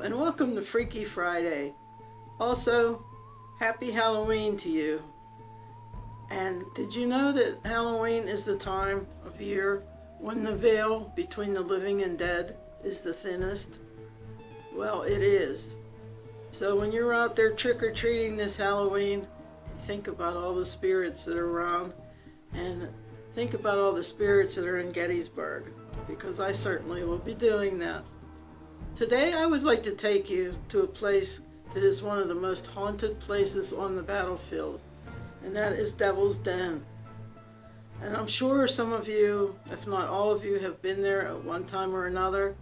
and welcome to Freaky Friday. Also, happy Halloween to you. And did you know that Halloween is the time of year when the veil between the living and dead is the thinnest? Well, it is. So when you're out there trick-or-treating this Halloween, think about all the spirits that are around, and think about all the spirits that are in Gettysburg, because I certainly will be doing that. Today I would like to take you to a place that is one of the most haunted places on the battlefield, and that is Devil's Den. And I'm sure some of you, if not all of you, have been there at one time or another,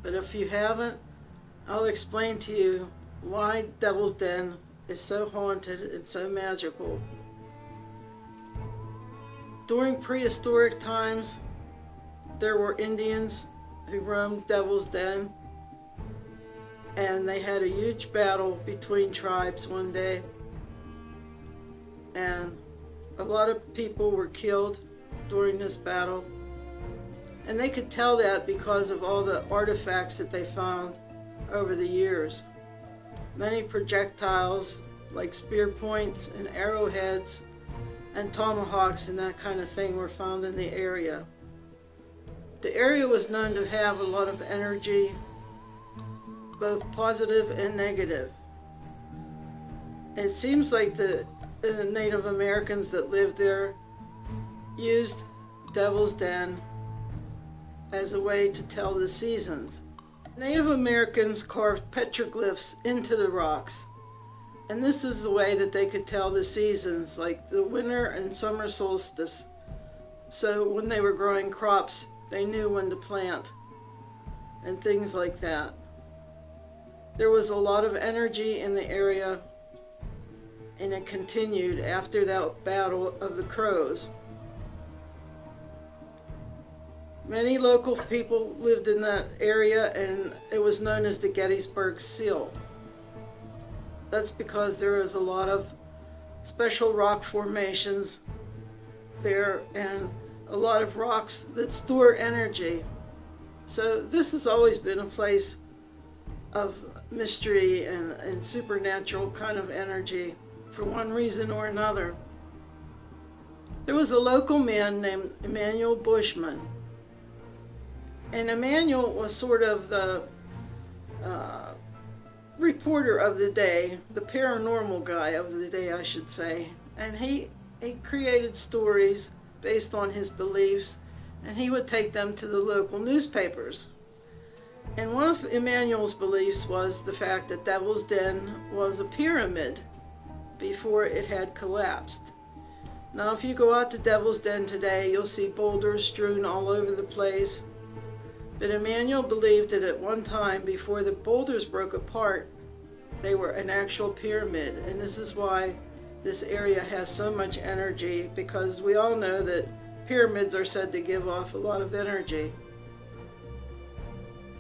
but if you haven't, I'll explain to you why Devil's Den is so haunted and so magical. During prehistoric times, there were Indians who roamed Devil's Den, and they had a huge battle between tribes one day, and a lot of people were killed during this battle, and they could tell that because of all the artifacts that they found over the years. Many projectiles like spear points and arrowheads and tomahawks and that kind of thing were found in the area. The area was known to have a lot of energy, both positive and negative. It seems like the Native Americans that lived there used Devil's Den as a way to tell the seasons. Native Americans carved petroglyphs into the rocks, and this is the way that they could tell the seasons, like the winter and summer solstice. So when they were growing crops, they knew when to plant and things like that. There was a lot of energy in the area, and it continued after that battle of the Crows. Many local people lived in that area, and it was known as the Gettysburg Seal. That's because there was a lot of special rock formations there and a lot of rocks that store energy. So this has always been a place of mystery and supernatural kind of energy for one reason or another. There was a local man named Emanuel Bushman, and Emanuel was sort of the reporter of the day, the paranormal guy of the day, I should say. And he created stories based on his beliefs, and he would take them to the local newspapers. And one of Emanuel's beliefs was the fact that Devil's Den was a pyramid before it had collapsed. Now, if you go out to Devil's Den today, you'll see boulders strewn all over the place. But Emanuel believed that at one time, before the boulders broke apart, they were an actual pyramid. And this is why this area has so much energy, because we all know that pyramids are said to give off a lot of energy.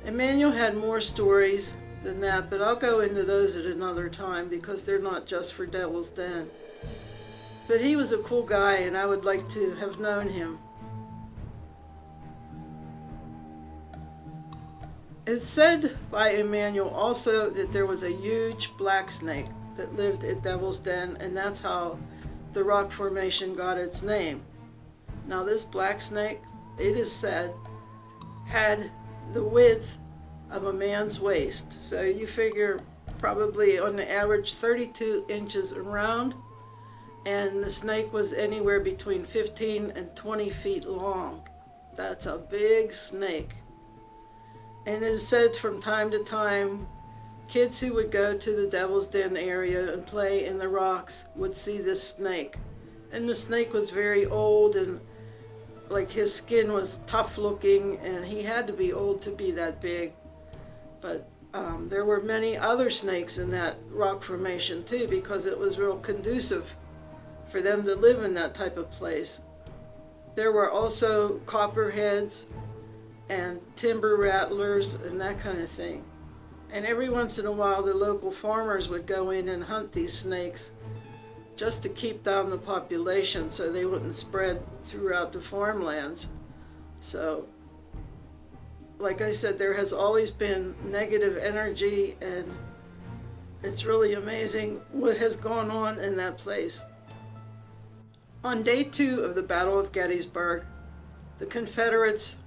Emanuel had more stories than that, but I'll go into those at another time because they're not just for Devil's Den. But he was a cool guy, and I would like to have known him. It's said by Emanuel also that there was a huge black snake that lived at Devil's Den, and that's how the rock formation got its name. Now this black snake, it is said, had the width of a man's waist. So you figure probably on the average 32 inches around, and the snake was anywhere between 15 and 20 feet long. That's a big snake. And it is said from time to time, kids who would go to the Devil's Den area and play in the rocks would see this snake. And the snake was very old, and like his skin was tough looking, and he had to be old to be that big. But there were many other snakes in that rock formation too, because it was real conducive for them to live in that type of place. There were also copperheads and timber rattlers and that kind of thing. And every once in a while the local farmers would go in and hunt these snakes just to keep down the population so they wouldn't spread throughout the farmlands. So like I said, there has always been negative energy, and it's really amazing what has gone on in that place. On day 2 of the Battle of Gettysburg, the Confederates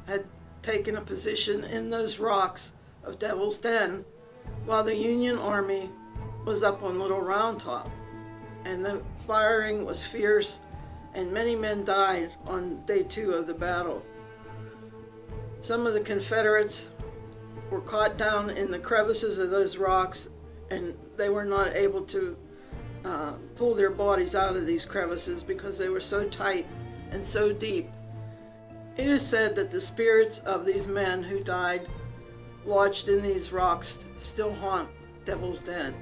had taken a position in those rocks of Devil's Den while the Union Army was up on Little Round Top. And the firing was fierce, and many men died on day 2 of the battle. Some of the Confederates were caught down in the crevices of those rocks, and they were not able to pull their bodies out of these crevices because they were so tight and so deep. It is said that the spirits of these men who died lodged in these rocks still haunt Devil's Den.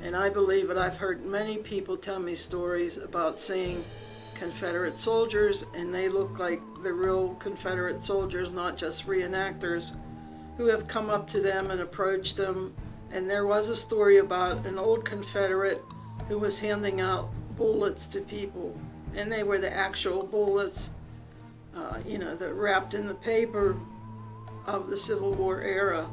And I believe it. I've heard many people tell me stories about seeing Confederate soldiers, and they look like the real Confederate soldiers, not just reenactors, who have come up to them and approached them. And there was a story about an old Confederate who was handing out bullets to people, and they were the actual bullets, that wrapped in the paper of the Civil War era.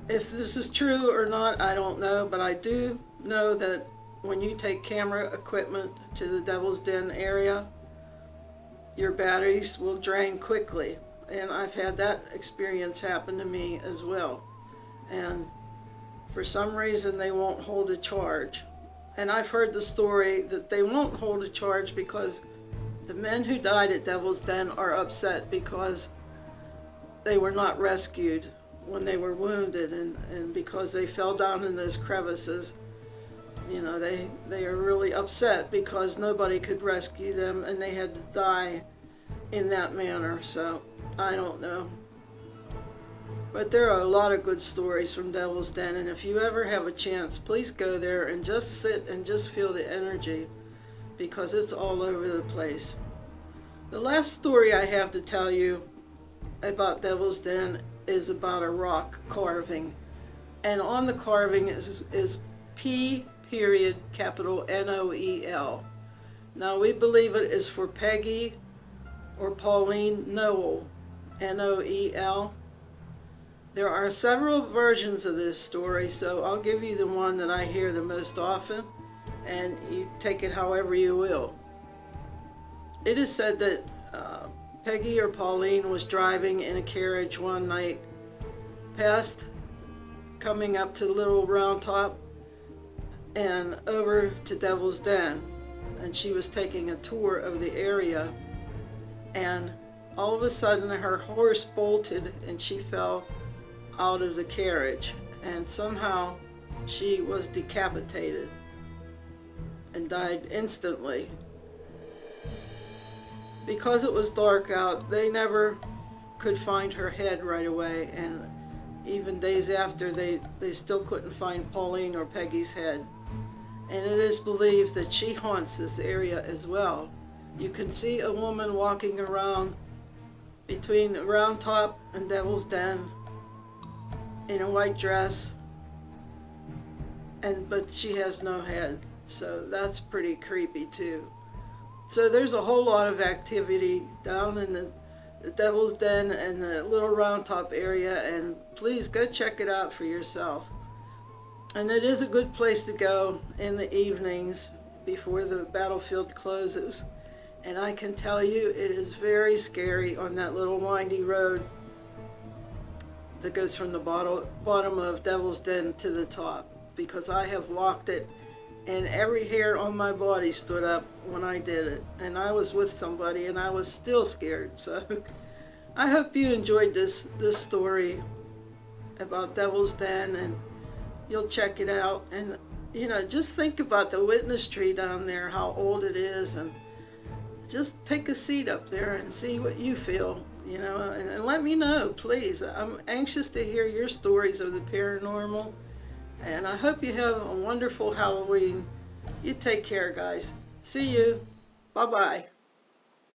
If this is true or not, I don't know, but I do know that when you take camera equipment to the Devil's Den area, your batteries will drain quickly. And I've had that experience happen to me as well. And for some reason, they won't hold a charge. And I've heard the story that they won't hold a charge because the men who died at Devil's Den are upset because they were not rescued when they were wounded, and because they fell down in those crevices. They are really upset because nobody could rescue them, and they had to die in that manner. So I don't know. But there are a lot of good stories from Devil's Den, and if you ever have a chance, please go there and just sit and just feel the energy, because it's all over the place. The last story I have to tell you about Devil's Den is about a rock carving, and on the carving is P period capital Noel. Now we believe it is for Peggy or Pauline Noel, Noel. There are several versions of this story, so I'll give you the one that I hear the most often, and you take it however you will. It is said that Peggy or Pauline was driving in a carriage one night coming up to Little Round Top and over to Devil's Den, and she was taking a tour of the area, and all of a sudden her horse bolted and she fell out of the carriage, and somehow she was decapitated and died instantly. Because it was dark out, they never could find her head right away, and even days after, they still couldn't find Pauline or Peggy's head. And it is believed that she haunts this area as well. You can see a woman walking around between Round Top and Devil's Den in a white dress, but she has no head, so that's pretty creepy too. So there's a whole lot of activity down in the Devil's Den and the Little Round Top area, and please go check it out for yourself. And it is a good place to go in the evenings before the battlefield closes. And I can tell you, it is very scary on that little windy road that goes from the bottom of Devil's Den to the top, because I have walked it and every hair on my body stood up when I did it, and I was with somebody and I was still scared. So I hope you enjoyed this story about Devil's Den, and you'll check it out. And just think about the witness tree down there, how old it is, and just take a seat up there and see what you feel, and let me know, please. I'm anxious to hear your stories of the paranormal. And I hope you have a wonderful Halloween. You take care, guys. See you. Bye-bye.